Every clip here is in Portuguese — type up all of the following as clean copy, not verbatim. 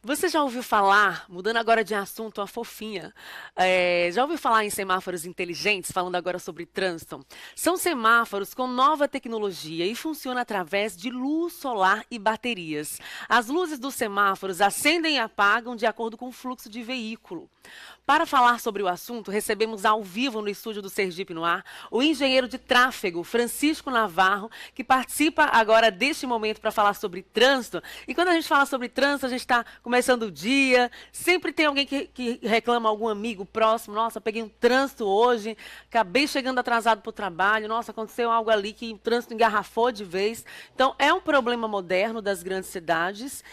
Você já ouviu falar, mudando agora de assunto, uma fofinha, já ouviu falar em semáforos inteligentes, falando agora sobre trânsito? São semáforos com nova tecnologia e funcionam através de luz solar e baterias. As luzes dos semáforos acendem e apagam de acordo com o fluxo de veículo. Para falar sobre o assunto, recebemos ao vivo no estúdio do Sergipe no Ar o engenheiro de tráfego, Francisco Navarro, que participa agora deste momento para falar sobre trânsito. E quando a gente fala sobre trânsito, a gente está começando o dia, sempre tem alguém que reclama, algum amigo próximo, nossa, peguei um trânsito hoje, acabei chegando atrasado para o trabalho, nossa, aconteceu algo ali que o trânsito engarrafou de vez. Então, é um problema moderno das grandes cidades.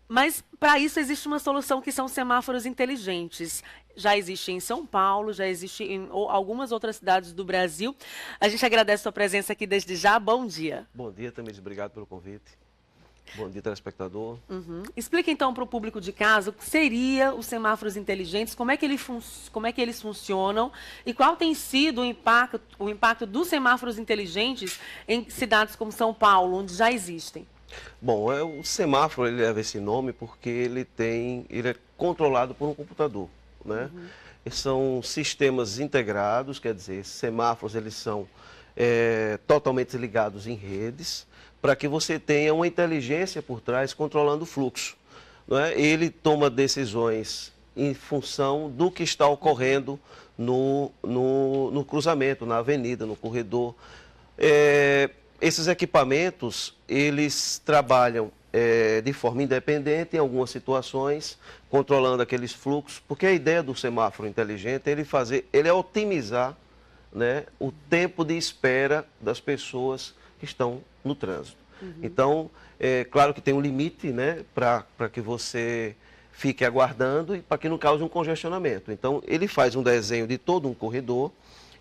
Mas, para isso, existe uma solução que são semáforos inteligentes. Já existe em São Paulo, já existe em algumas outras cidades do Brasil. A gente agradece a sua presença aqui desde já. Bom dia. Bom dia, também obrigado pelo convite. Bom dia, telespectador. Explica então para o público de casa o que seria os semáforos inteligentes, como é que eles funcionam e qual tem sido o impacto dos semáforos inteligentes em cidades como São Paulo, onde já existem. Bom, o semáforo ele leva esse nome porque ele é controlado por um computador, né? São sistemas integrados, quer dizer, esses semáforos eles são totalmente ligados em redes, para que você tenha uma inteligência por trás controlando o fluxo, não é? Ele toma decisões em função do que está ocorrendo no cruzamento, na avenida, no corredor. Esses equipamentos, eles trabalham de forma independente em algumas situações, controlando aqueles fluxos, porque a ideia do semáforo inteligente ele é otimizar, né, o tempo de espera das pessoas que estão no trânsito. Então, claro que tem um limite, né, para que você fique aguardando e para que não cause um congestionamento. Então, ele faz um desenho de todo um corredor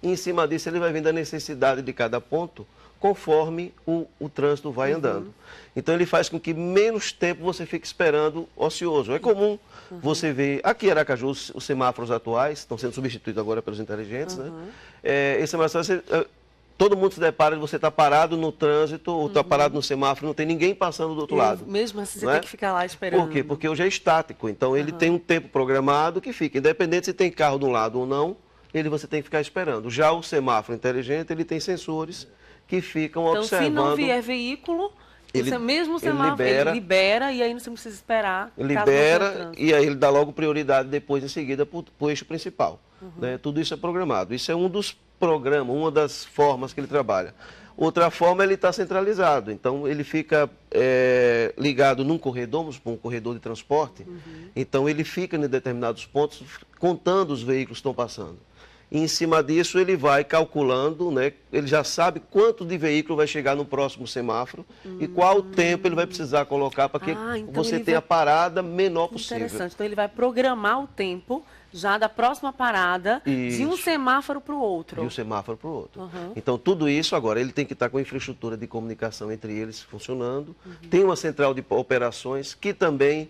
e, em cima disso, ele vai vendo a necessidade de cada ponto conforme o trânsito vai andando. Então, ele faz com que menos tempo você fique esperando ocioso. É comum você ver, aqui em Aracaju, os semáforos atuais estão sendo substituídos agora pelos inteligentes, né? Esse semáforo, todo mundo se depara de você estar parado no trânsito ou estar parado no semáforo, não tem ninguém passando do outro lado. Mesmo assim, você não tem é? que ficar lá esperando. Por quê? Porque hoje é estático, então ele tem um tempo programado que fica, independente se tem carro de um lado ou não, você tem que ficar esperando. Já o semáforo inteligente, ele tem sensores que ficam observando. Então, se não vier veículo, mesmo o semáforo, ele libera e aí não precisa esperar. Libera e aí ele dá logo prioridade depois, em seguida, para o eixo principal. Né? Tudo isso é programado. Isso é um dos programas, uma das formas que ele trabalha. Outra forma, ele está centralizado. Então, ele fica ligado num corredor, vamos supor, um corredor de transporte. Então, ele fica em determinados pontos, contando os veículos que estão passando. E em cima disso ele vai calculando, né? Ele já sabe quanto de veículo vai chegar no próximo semáforo e qual tempo ele vai precisar colocar para que então você tenha a parada menor possível. Interessante. Então ele vai programar o tempo já da próxima parada de um semáforo para o outro. De um semáforo para o outro. Então tudo isso agora ele tem que estar com a infraestrutura de comunicação entre eles funcionando. Tem uma central de operações que também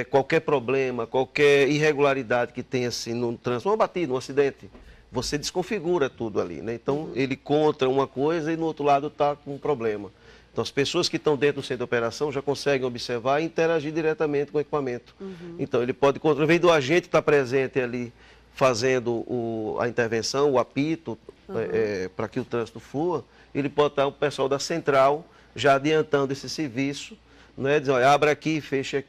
qualquer problema, qualquer irregularidade que tenha assim no trânsito, uma batida, um acidente, você desconfigura tudo ali, né? Então ele conta uma coisa e no outro lado está com um problema. Então as pessoas que estão dentro do centro de operação já conseguem observar e interagir diretamente com o equipamento. Então ele pode, ao invés do agente estar presente ali fazendo a intervenção, o apito, para que o trânsito flua, ele pode estar o pessoal da central já adiantando esse serviço, né? Diz, olha, abre aqui, fecha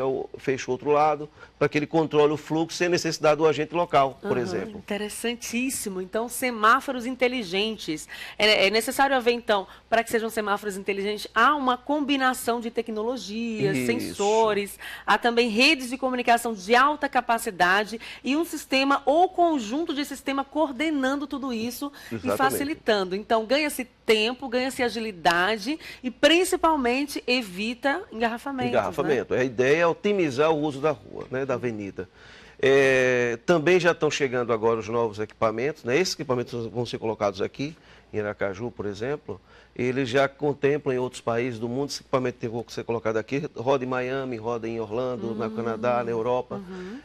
o outro lado, para que ele controle o fluxo sem necessidade do agente local, por exemplo. Interessantíssimo. Então, semáforos inteligentes. É necessário haver, então, para que sejam semáforos inteligentes, há uma combinação de tecnologias, sensores, há também redes de comunicação de alta capacidade e um sistema ou conjunto de sistema coordenando tudo isso e facilitando. Então, ganha-se tempo, ganha-se agilidade e, principalmente, evita engarrafamento. Engarrafamento. Né? A ideia é otimizar o uso da rua, né, da avenida. Também já estão chegando agora os novos equipamentos, né? Esses equipamentos vão ser colocados aqui, em Aracaju, por exemplo. Eles já contemplam em outros países do mundo, esse equipamento tem que ser colocado aqui, roda em Miami, roda em Orlando, no Canadá, na Europa.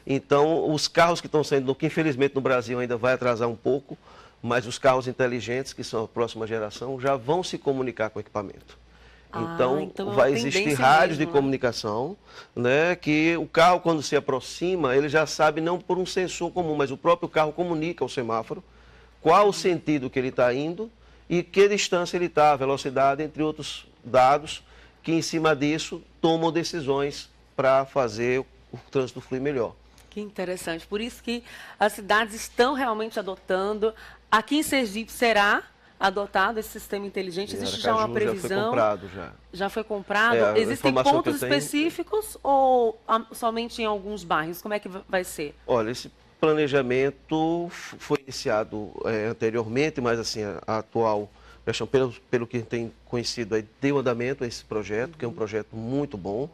Então, os carros que estão saindo, que infelizmente no Brasil ainda vai atrasar um pouco, mas os carros inteligentes, que são a próxima geração, já vão se comunicar com o equipamento. Então é uma vai existir tendência rádios de mesmo, né? comunicação, né, que o carro, quando se aproxima, ele já sabe, não por um sensor comum, mas o próprio carro comunica ao semáforo qual o sentido que ele está indo e que distância ele está, a velocidade, entre outros dados, que em cima disso tomam decisões para fazer o trânsito fluir melhor. Que interessante. Por isso que as cidades estão realmente adotando. Aqui em Sergipe será adotado esse sistema inteligente? Em Existe já uma Aracaju previsão? Já foi comprado, já. Já foi comprado? A Existem informação que pontos eu tenho- específicos ou somente em alguns bairros? Como é que vai ser? Olha, esse planejamento foi iniciado anteriormente, mas assim, a atual gestão, pelo que tem conhecido, aí, deu andamento a esse projeto, que é um projeto muito bom.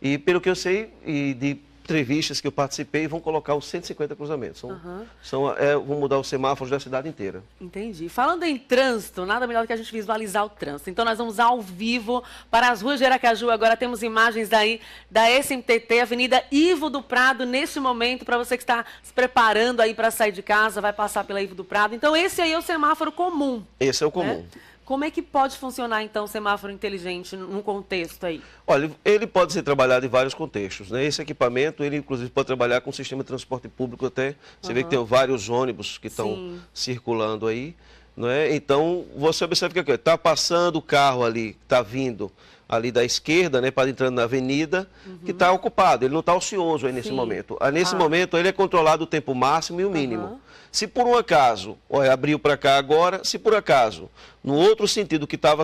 E pelo que eu sei, e de entrevistas que eu participei, vão colocar os 150 cruzamentos. Vão mudar os semáforos da cidade inteira. Entendi. Falando em trânsito, nada melhor do que a gente visualizar o trânsito. Então, nós vamos ao vivo para as ruas de Aracaju. Agora temos imagens aí da SMTT, Avenida Ivo do Prado, neste momento, para você que está se preparando aí para sair de casa, vai passar pela Ivo do Prado. Então, esse aí é o semáforo comum. Esse é o comum. Né? Como é que pode funcionar, então, o semáforo inteligente num contexto aí? Olha, ele pode ser trabalhado em vários contextos, né? Esse equipamento, ele inclusive pode trabalhar com o sistema de transporte público até. Você vê que tem vários ônibus que estão circulando aí, não é? Então, você observa que está passando o carro ali, está vindo ali da esquerda, né, para entrar na avenida, que está ocupado, ele não está ocioso aí nesse momento. Nesse momento, ele é controlado o tempo máximo e o mínimo. Se por um acaso, abriu para cá agora, se por acaso, no outro sentido que estava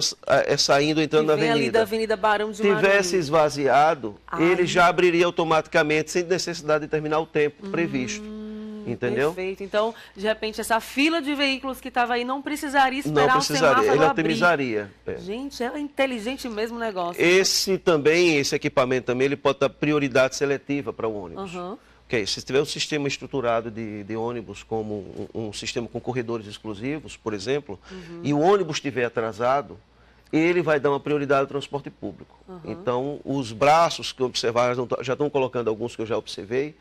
saindo, entrando na avenida, ali da Avenida Barão de tivesse esvaziado, ele já abriria automaticamente, sem necessidade de terminar o tempo previsto. Entendeu? Perfeito. Então, de repente, essa fila de veículos que estava aí não precisaria esperar o semáforo ele abrir. otimizaria. Gente, é inteligente mesmo o negócio. Esse equipamento também, ele pode dar prioridade seletiva para o ônibus. Okay, se tiver um sistema estruturado de ônibus, como um sistema com corredores exclusivos, por exemplo, e o ônibus estiver atrasado, ele vai dar uma prioridade ao transporte público. Então, os braços que observaram, já estão colocando alguns que eu já observei,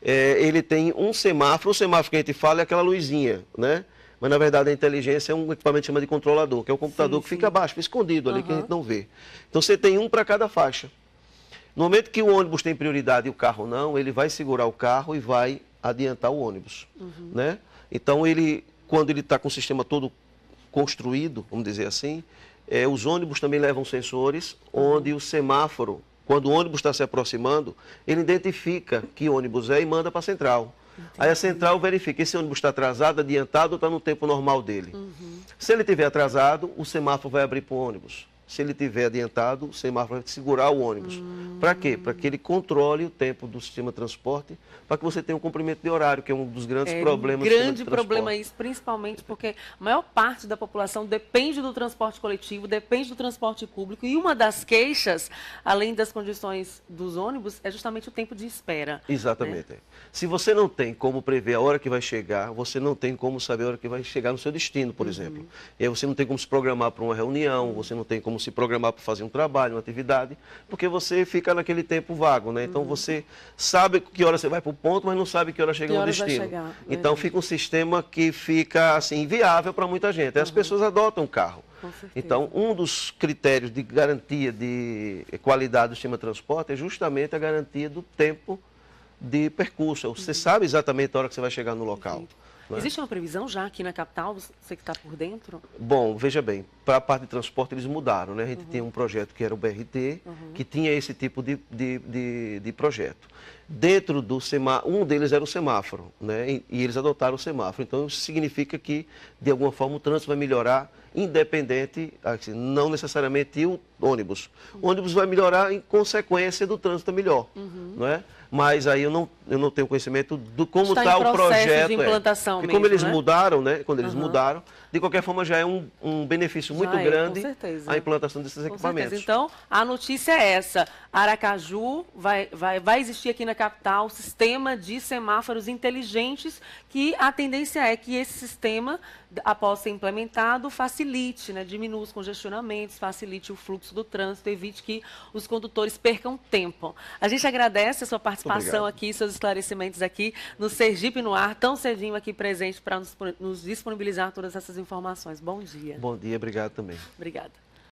ele tem um semáforo, o semáforo que a gente fala é aquela luzinha, né? Mas, na verdade, a inteligência é um equipamento que chama de controlador, que é o computador que fica abaixo, escondido ali, que a gente não vê. Então, você tem um para cada faixa. No momento que o ônibus tem prioridade e o carro não, ele vai segurar o carro e vai adiantar o ônibus, né? Então, quando ele está com o sistema todo construído, vamos dizer assim, os ônibus também levam sensores, onde o semáforo, quando o ônibus está se aproximando, ele identifica que ônibus é e manda para a central. Aí a central verifica se esse ônibus está atrasado, adiantado ou está no tempo normal dele. Se ele estiver atrasado, o semáforo vai abrir para o ônibus. Se ele estiver adiantado, o semáforo vai segurar o ônibus. Para quê? Para que ele controle o tempo do sistema de transporte, para que você tenha um cumprimento de horário, que é um dos grandes problemas do sistema de grande problema isso, principalmente porque a maior parte da população depende do transporte coletivo, depende do transporte público, e uma das queixas, além das condições dos ônibus, é justamente o tempo de espera. Exatamente. Né? Se você não tem como prever a hora que vai chegar, você não tem como saber a hora que vai chegar no seu destino, por exemplo. E aí você não tem como se programar para uma reunião, você não tem como se programar para fazer um trabalho, uma atividade, porque você fica naquele tempo vago, né? Então você sabe que hora você vai para o ponto, mas não sabe que hora chega no destino. Então fica um sistema que fica assim inviável para muita gente. Aí as pessoas adotam o carro. Então, um dos critérios de garantia de qualidade do sistema de transporte é justamente a garantia do tempo de percurso. Você sabe exatamente a hora que você vai chegar no local. Existe uma previsão já aqui na capital, você que está por dentro? Bom, veja bem, para a parte de transporte eles mudaram, né? A gente tinha um projeto que era o BRT, que tinha esse tipo de projeto. Dentro do semáforo, um deles era o semáforo, né? E eles adotaram o semáforo. Então, isso significa que, de alguma forma, o trânsito vai melhorar, independente, assim, não necessariamente o ônibus. O ônibus vai melhorar em consequência do trânsito melhor, não é? Mas aí eu não tenho conhecimento do como está o projeto. De implantação e mesmo, como eles né? mudaram, né? Quando eles mudaram, de qualquer forma já é um benefício muito grande a implantação desses equipamentos. Então, a notícia é essa. Aracaju vai existir aqui na capital sistema de semáforos inteligentes, que a tendência é que esse sistema, após ser implementado, facilite, né, diminua os congestionamentos, facilite o fluxo do trânsito, evite que os condutores percam tempo. A gente agradece a sua participação aqui, seus esclarecimentos aqui no Sergipe no Ar, tão cedinho aqui presente para nos disponibilizar todas essas informações. Bom dia. Bom dia, obrigado também. Obrigada.